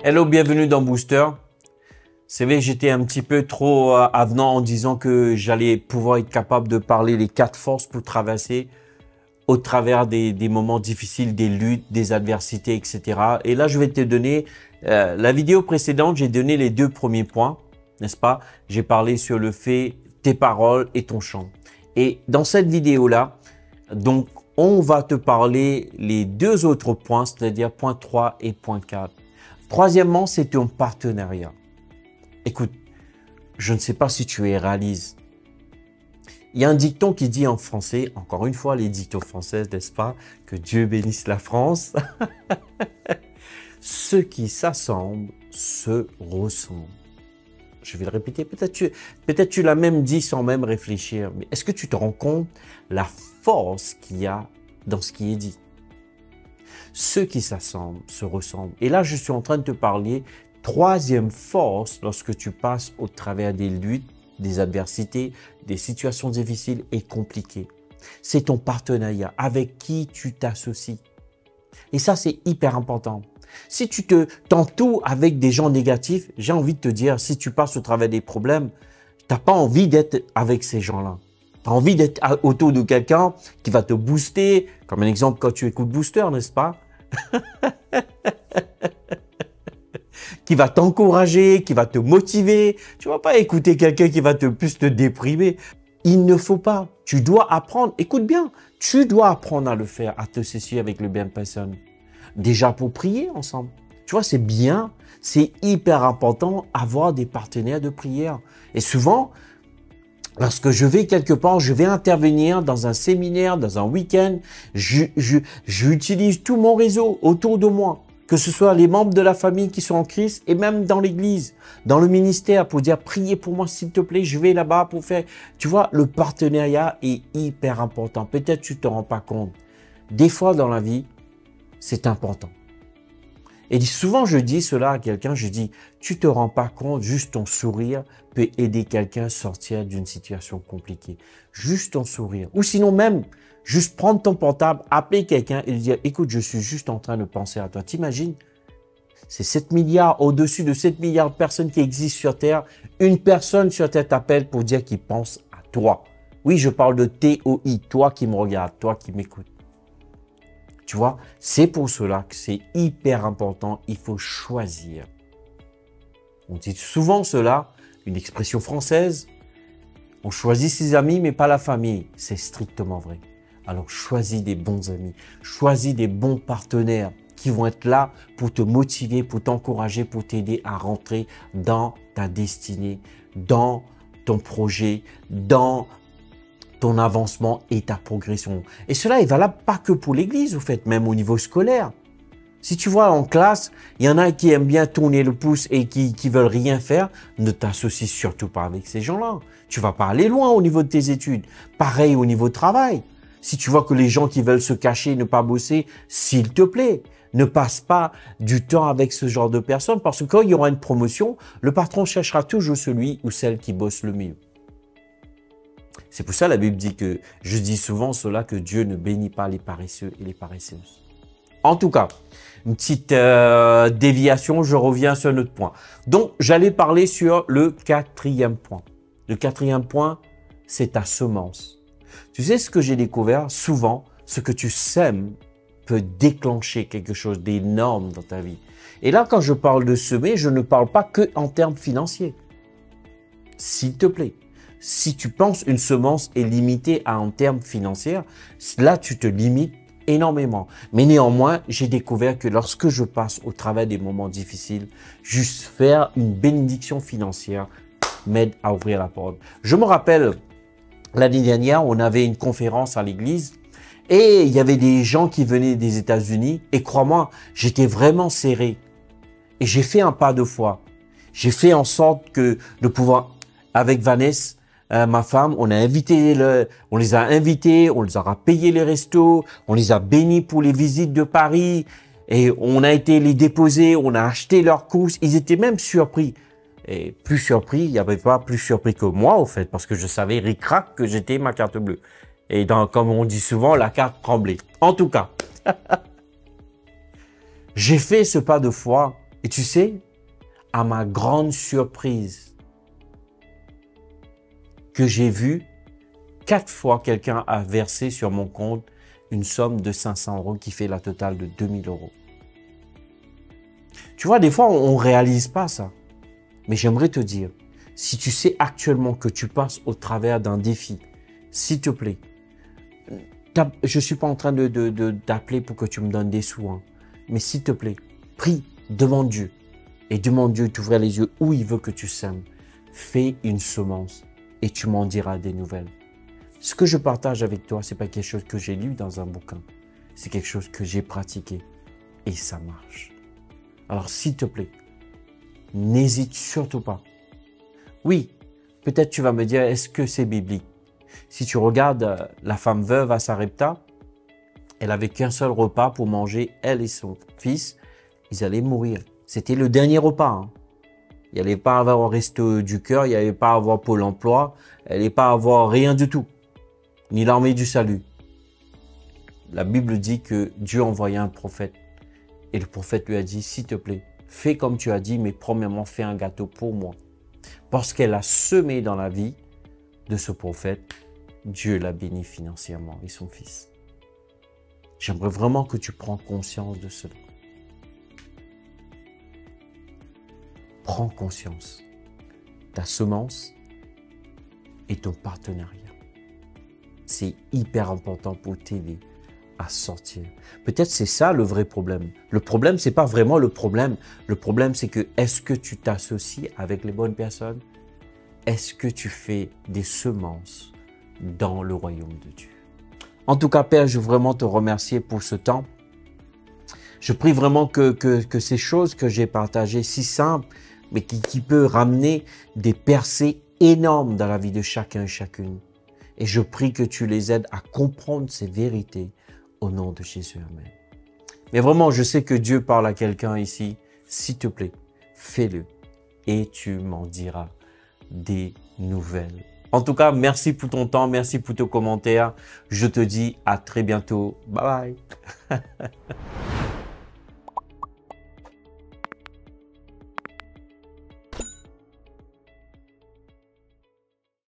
Hello, bienvenue dans Booster. C'est vrai que j'étais un petit peu trop avenant en disant que j'allais pouvoir être capable de parler les 4 forces pour traverser au travers des moments difficiles, des luttes, des adversités, etc. Et là, je vais te donner, la vidéo précédente, j'ai donné les 2 premiers points, n'est-ce pas? J'ai parlé sur le fait, tes paroles et ton chant. Et dans cette vidéo-là, donc, on va te parler les 2 autres points, c'est-à-dire point 3 et point 4. Troisièmement, c'est ton partenariat. Écoute, je ne sais pas si tu es réalise. Il y a un dicton qui dit en français, encore une fois les dictons français, n'est-ce pas? Que Dieu bénisse la France. Ceux qui s'assemblent se ressemblent. Je vais le répéter, peut-être tu l'as même dit sans même réfléchir, mais est-ce que tu te rends compte la force qu'il y a dans ce qui est dit? Ceux qui s'assemblent se ressemblent. Et là, je suis en train de te parler troisième force lorsque tu passes au travers des luttes, des adversités, des situations difficiles et compliquées. C'est ton partenariat, avec qui tu t'associes. Et ça, c'est hyper important. Si tu t'entoures avec des gens négatifs, j'ai envie de te dire, si tu passes au travers des problèmes, tu n'as pas envie d'être avec ces gens-là. Tu as envie d'être autour de quelqu'un qui va te booster, comme un exemple quand tu écoutes Booster, n'est-ce pas? Qui va t'encourager, qui va te motiver. Tu ne vas pas écouter quelqu'un qui va plus te déprimer. Il ne faut pas. Tu dois apprendre. Écoute bien, tu dois apprendre à le faire, à t'associer avec les bonnes personnes. Déjà pour prier ensemble. Tu vois, c'est bien, c'est hyper important d'avoir des partenaires de prière. Et souvent, lorsque je vais quelque part, je vais intervenir dans un séminaire, dans un week-end, j'utilise tout mon réseau autour de moi, que ce soit les membres de la famille qui sont en Christ et même dans l'église, dans le ministère, pour dire priez pour moi s'il te plaît, je vais là-bas pour faire. Tu vois, le partenariat est hyper important. Peut-être tu ne te rends pas compte. Des fois dans la vie, c'est important. Et souvent, je dis cela à quelqu'un, je dis, tu te rends pas compte, juste ton sourire peut aider quelqu'un à sortir d'une situation compliquée. Juste ton sourire. Ou sinon même, juste prendre ton portable, appeler quelqu'un et lui dire, écoute, je suis juste en train de penser à toi. T'imagines? C'est 7 milliards, au-dessus de 7 milliards de personnes qui existent sur Terre. Une personne sur Terre t'appelle pour dire qu'il pense à toi. Oui, je parle de TOI, toi qui me regardes, toi qui m'écoutes. Tu vois, c'est pour cela que c'est hyper important, il faut choisir. On dit souvent cela, une expression française, on choisit ses amis mais pas la famille. C'est strictement vrai. Alors choisis des bons amis, choisis des bons partenaires qui vont être là pour te motiver, pour t'encourager, pour t'aider à rentrer dans ta destinée, dans ton projet, dans ton avancement et ta progression. Et cela est valable pas que pour l'église, au fait, même au niveau scolaire. Si tu vois en classe, il y en a qui aiment bien tourner le pouce et qui veulent rien faire, ne t'associe surtout pas avec ces gens-là. Tu vas pas aller loin au niveau de tes études. Pareil au niveau de travail. Si tu vois que les gens qui veulent se cacher, ne pas bosser, s'il te plaît, ne passe pas du temps avec ce genre de personnes parce que quand il y aura une promotion, le patron cherchera toujours celui ou celle qui bosse le mieux. C'est pour ça la Bible dit que, je dis souvent cela, que Dieu ne bénit pas les paresseux et les paresseuses. En tout cas, une petite déviation, je reviens sur notre point. Donc, j'allais parler sur le 4e point. Le 4e point, c'est ta semence. Tu sais ce que j'ai découvert? Souvent, ce que tu sèmes peut déclencher quelque chose d'énorme dans ta vie. Et là, quand je parle de semer, je ne parle pas que en termes financiers. S'il te plaît. Si tu penses une semence est limitée en termes financiers, là, tu te limites énormément. Mais néanmoins, j'ai découvert que lorsque je passe au travers des moments difficiles, juste faire une bénédiction financière m'aide à ouvrir la porte. Je me rappelle, l'année dernière, on avait une conférence à l'église et il y avait des gens qui venaient des États-Unis et crois-moi, j'étais vraiment serré. Et j'ai fait un pas de foi. J'ai fait en sorte de pouvoir, avec Vanessa, ma femme, on les a invités, on les aura payé les restos, on les a bénis pour les visites de Paris et on a été les déposer, on a acheté leurs courses. Ils étaient même surpris. Et plus surpris, il n'y avait pas plus surpris que moi, au fait, parce que je savais ric-rac que j'étais ma carte bleue. Et comme on dit souvent, la carte tremblait. En tout cas, j'ai fait ce pas de foi Et tu sais, à ma grande surprise, que j'ai vu 4 fois quelqu'un a versé sur mon compte une somme de 500 € qui fait la totale de 2000 €. Tu vois, des fois, on ne réalise pas ça. Mais j'aimerais te dire, si tu sais actuellement que tu passes au travers d'un défi, s'il te plaît, je ne suis pas en train d'appeler pour que tu me donnes des sous, hein, mais s'il te plaît, prie, demande Dieu. Et demande Dieu d'ouvrir les yeux où il veut que tu sèmes. Fais une semence et tu m'en diras des nouvelles. Ce que je partage avec toi, ce n'est pas quelque chose que j'ai lu dans un bouquin. C'est quelque chose que j'ai pratiqué et ça marche. Alors s'il te plaît, n'hésite surtout pas. Oui, peut-être tu vas me dire, est-ce que c'est biblique? Si tu regardes la femme veuve à Sarepta, elle avait qu'un seul repas pour manger, elle et son fils, ils allaient mourir. C'était le dernier repas. Hein. Il n'y allait pas avoir Resto du Cœur, il n'y allait pas avoir Pôle emploi, il n'y allait pas avoir rien du tout, ni l'armée du salut. La Bible dit que Dieu envoyait un prophète et le prophète lui a dit, s'il te plaît, fais comme tu as dit, mais premièrement, fais un gâteau pour moi. Parce qu'elle a semé dans la vie de ce prophète, Dieu l'a béni financièrement et son fils. J'aimerais vraiment que tu prends conscience de cela. Prends conscience. Ta semence et ton partenariat. C'est hyper important pour t'aider à sortir. Peut-être c'est ça le vrai problème. Le problème, c'est pas vraiment le problème. Le problème, c'est que est-ce que tu t'associes avec les bonnes personnes? Est-ce que tu fais des semences dans le royaume de Dieu? En tout cas, Père, je veux vraiment te remercier pour ce temps. Je prie vraiment que ces choses que j'ai partagées, si simples, mais qui peut ramener des percées énormes dans la vie de chacun et chacune. Et je prie que tu les aides à comprendre ces vérités au nom de Jésus. Amen. Mais vraiment, je sais que Dieu parle à quelqu'un ici. S'il te plaît, fais-le et tu m'en diras des nouvelles. En tout cas, merci pour ton temps, merci pour tes commentaires. Je te dis à très bientôt. Bye bye.